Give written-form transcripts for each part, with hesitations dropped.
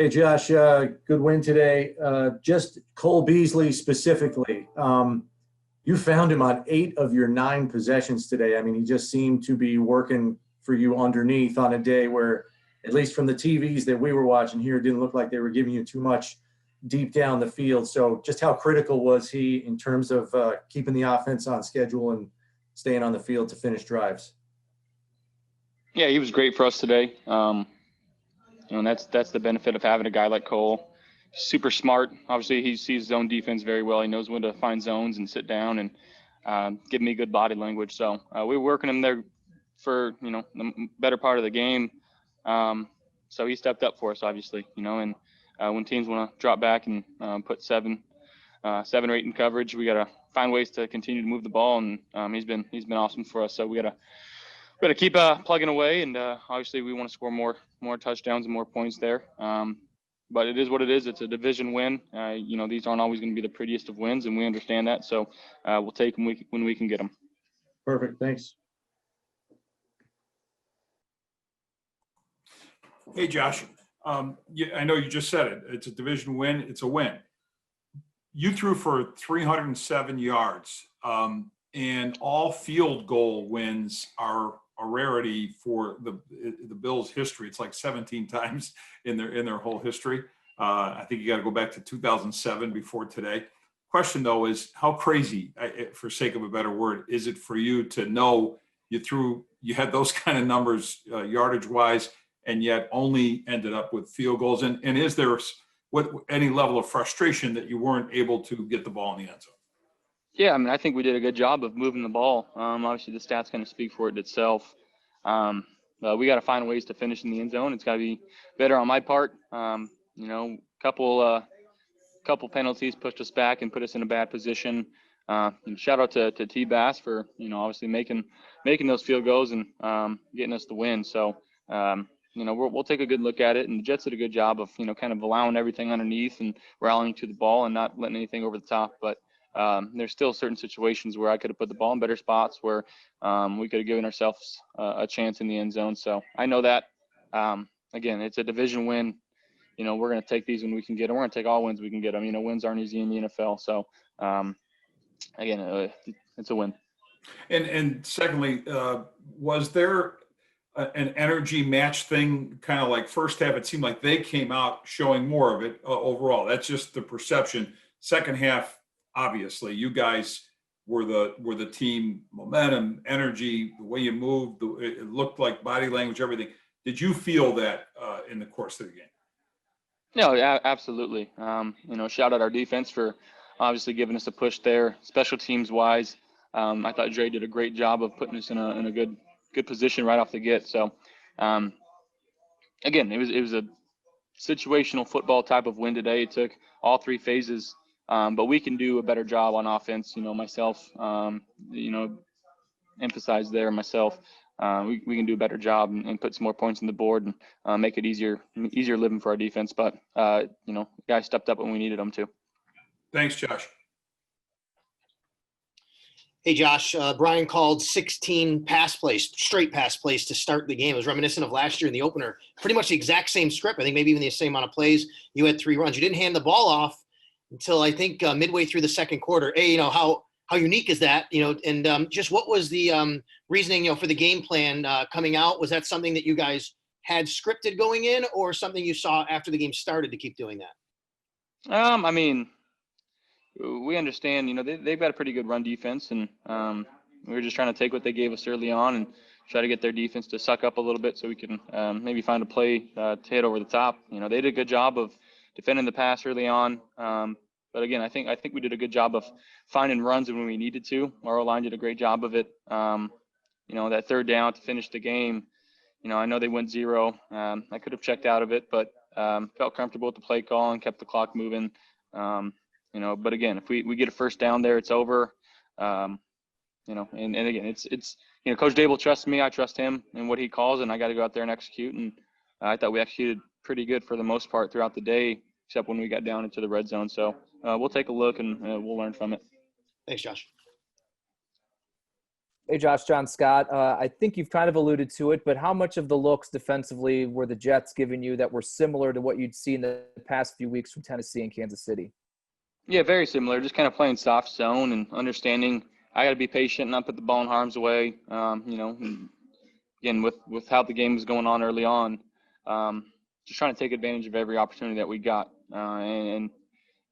Hey, Josh, good win today. Just Cole Beasley specifically. You found him on 8 of your 9 possessions today. I mean, he just seemed to be working for you underneath on a day where, at least from the TVs that we were watching here, it didn't look like they were giving you too much deep down the field. So just how critical was he in terms of keeping the offense on schedule and staying on the field to finish drives? Yeah, he was great for us today. And that's the benefit of having a guy like Cole. Super smart. Obviously, he sees his own defense very well. He knows when to find zones and sit down and give me good body language. So we were working him there for the better part of the game. So he stepped up for us, obviously. And when teams want to drop back and put 7 or 8 in coverage, we got to find ways to continue to move the ball. And he's been awesome for us. So we got to keep plugging away, and obviously we want to score more touchdowns and more points there. But it is what it is. It's a division win. These aren't always going to be the prettiest of wins, and we understand that. So we'll take them when we can get them. Perfect. Thanks. Hey, Josh. I know you just said it. It's a division win. It's a win. You threw for 307 yards, and all field goal wins are a rarity for the Bills' history. It's like 17 times in their whole history. I think you got to go back to 2007 before today. Question though is, how crazy, for sake of a better word, is it for you to know you had those kind of numbers yardage wise, and yet only ended up with field goals? And is there any level of frustration that you weren't able to get the ball in the end zone? Yeah, I mean, I think we did a good job of moving the ball. Obviously, the stats kind of speak for it itself. We got to find ways to finish in the end zone. It's got to be better on my part. Couple penalties pushed us back and put us in a bad position. And shout out to T Bass for obviously making those field goals and getting us the win. So we'll take a good look at it. And the Jets did a good job of kind of allowing everything underneath and rallying to the ball and not letting anything over the top. But there's still certain situations where I could have put the ball in better spots where we could have given ourselves a chance in the end zone. So I know that, again, it's a division win. We're going to take these when we can get them. We're going to take all wins we can get them. Wins aren't easy in the NFL. So, again, it's a win. And secondly, was there an energy match thing, kind of like first half? It seemed like they came out showing more of it overall. That's just the perception. Second half, obviously, you guys were the team, momentum, energy, the way you moved, it looked like body language, everything. Did you feel that in the course of the game? No, absolutely. Shout out our defense for obviously giving us a push there. Special teams wise, I thought Dre did a great job of putting us in a good position right off the get. So, again, it was a situational football type of win today. It took all 3 phases. But we can do a better job on offense. Myself, emphasize there myself. We can do a better job and put some more points on the board and make it easier living for our defense. But, guys stepped up when we needed them to. Thanks, Josh. Hey, Josh, Brian called 16 straight pass plays to start the game. It was reminiscent of last year in the opener. Pretty much the exact same script. I think maybe even the same amount of plays. You had 3 runs. You didn't hand the ball off until I think midway through the second quarter. How unique is that? And just what was the reasoning, for the game plan coming out? Was that something that you guys had scripted going in, or something you saw after the game started to keep doing that? I mean, we understand, they've got a pretty good run defense, and we were just trying to take what they gave us early on and try to get their defense to suck up a little bit so we can maybe find a play to hit over the top. They did a good job of defending the pass early on. But again, I think we did a good job of finding runs when we needed to. Our O-line did a great job of it. That third down to finish the game, I know they went 0. I could have checked out of it, but felt comfortable with the play call and kept the clock moving. But again, if we get a first down there, it's over. And again, it's Coach Dable trusts me. I trust him and what he calls, and I got to go out there and execute. And I thought we executed pretty good for the most part throughout the day, except when we got down into the red zone. So we'll take a look and we'll learn from it. Thanks, Josh. Hey, Josh, John Scott. I think you've kind of alluded to it, but how much of the looks defensively were the Jets giving you that were similar to what you'd seen the past few weeks from Tennessee and Kansas City? Yeah, very similar. Just kind of playing soft zone and understanding I got to be patient, not put the ball in harm's way. And again, with how the game was going on early on, just trying to take advantage of every opportunity that we got and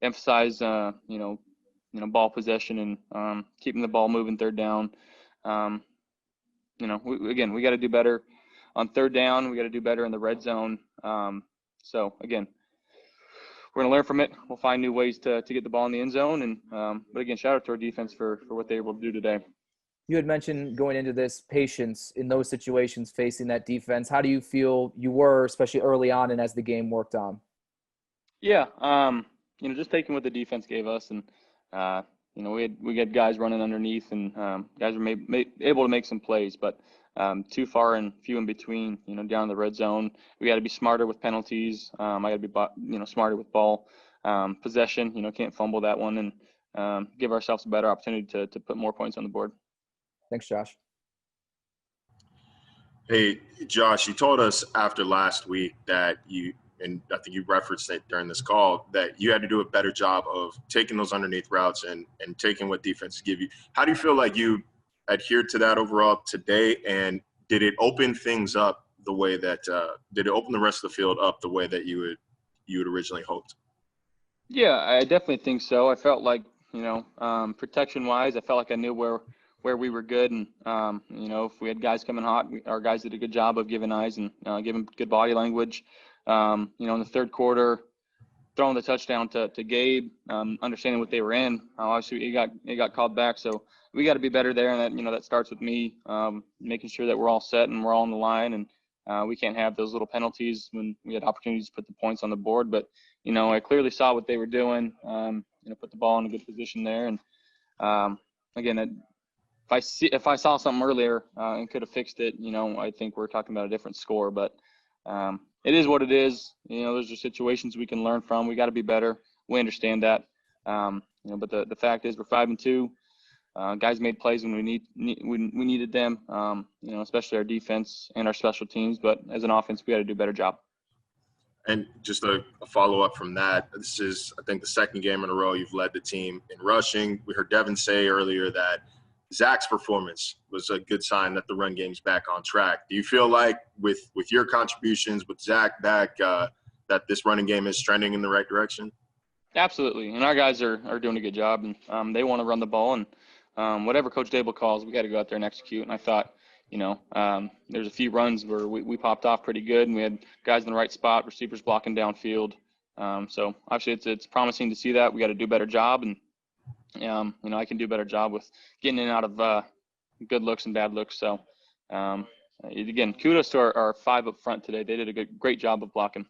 emphasize, ball possession and keeping the ball moving third down. We got to do better on third down. We got to do better in the red zone. So again, we're going to learn from it. We'll find new ways to get the ball in the end zone. And but again, shout out to our defense for what they were able to do today. You had mentioned going into this patience in those situations facing that defense. How do you feel you were, especially early on and as the game worked on? Yeah, just taking what the defense gave us, and we had guys running underneath, and guys were able to make some plays, but too far and few in between. Down in the red zone, we got to be smarter with penalties. I got to be smarter with ball possession. Can't fumble that one, and give ourselves a better opportunity to put more points on the board. Thanks, Josh. Hey, Josh, you told us after last week that and I think you referenced it during this call, that you had to do a better job of taking those underneath routes and taking what defenses give you. How do you feel like you adhered to that overall today? And did it open things up the way that did it open the rest of the field up the way that you had originally hoped? Yeah, I definitely think so. I felt like, protection-wise, I felt like I knew where we were good. And, if we had guys coming hot, our guys did a good job of giving eyes and giving good body language. In the third quarter, throwing the touchdown to Gabe, understanding what they were in. Obviously, it got called back. So we got to be better there. And that starts with me making sure that we're all set and we're all on the line. And we can't have those little penalties when we had opportunities to put the points on the board. But, I clearly saw what they were doing, put the ball in a good position there. And, again, if I saw something earlier and could have fixed it, I think we're talking about a different score. But it is what it is. Those are situations we can learn from. We got to be better. We understand that. But the fact is, we're 5-2. Guys made plays when we needed them. Especially our defense and our special teams. But as an offense, we got to do a better job. And just a follow-up from that, this is, I think, the second game in a row you've led the team in rushing. We heard Devin say earlier that Zach's performance was a good sign that the run game's back on track. Do you feel like with your contributions, with Zach back, that this running game is trending in the right direction? Absolutely. And our guys are doing a good job, and they want to run the ball. And whatever Coach Dable calls, we got to go out there and execute. And I thought, there's a few runs where we popped off pretty good, and we had guys in the right spot, receivers blocking downfield. So obviously it's promising to see that. We got to do a better job, and I can do a better job with getting in and out of good looks and bad looks. So again, kudos to our five up front today. They did a great job of blocking.